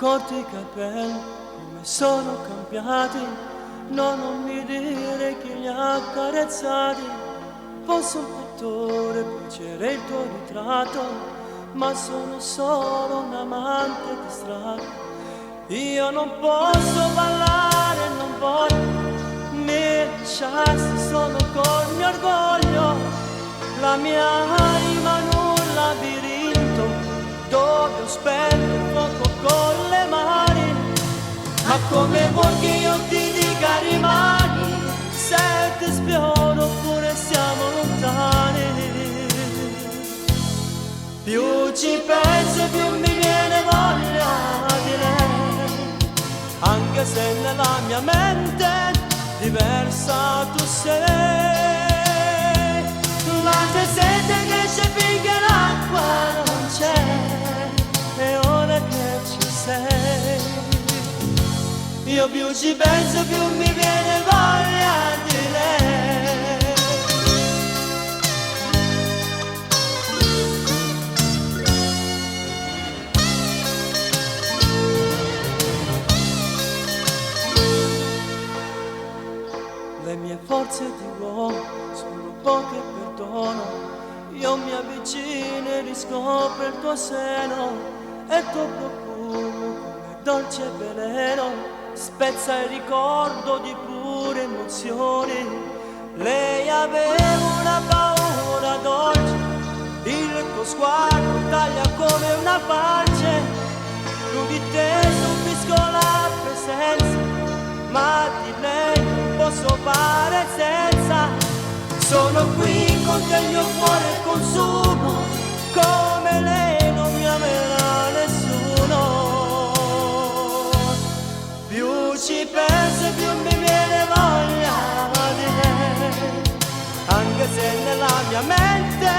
corti i capelli come sono cambiati, no, non mi dire chi li ha accarezzati. Posso un pittore piacere il tuo ritratto, ma sono solo un amante distratto. Io non posso ballare, non voglio, mi lasciassi solo col mio orgoglio, la mia anima in un labirinto dove ho spento il fuoco con le mani. Ma come vuoi che io ti dica rimani, se ti spioro oppure siamo lontani? Più ci penso più mi viene voglia di lei, anche se nella mia mente diversa tu sei. La mia sete cresce finché l'acqua non c'è, e ora che ci sei, io più ci penso più mi viene voglia di lei. Le mie forze di uomo sono poche, perdono. Io mi avvicino e riscopro il tuo seno, e il tuo profumo come dolce veleno spezza il ricordo di pure emozioni. Lei aveva una paura dolce, il tuo sguardo taglia come una falce. Più di te subisco la presenza, ma di lei non posso fare senza. Sono qui con te, il mio cuore consumo, come lei non mi amerà nessuno. Più ci penso più mi viene voglia di lei, anche se nella mia mente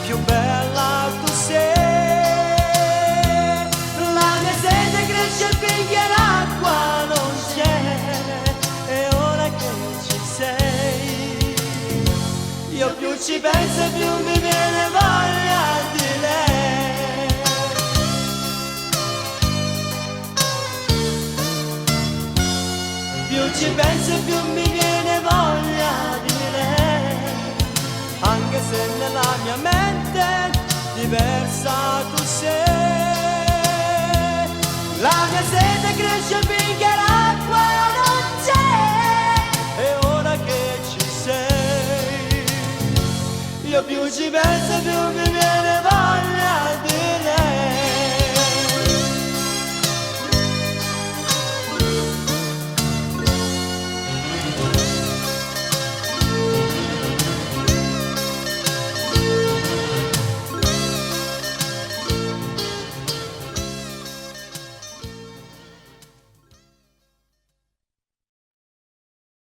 più bella tu sei. La mia sete cresce finché l'acqua non c'è, e ora che ci sei, io più ci penso più mi viene voglia di lei. Più ci penso più mi viene voglia di lei, anche se nella mia mente diversa tu sei. La mia sete cresce finché l'acqua non c'è, e ora che ci sei, io più ci penso più mi viene voglia.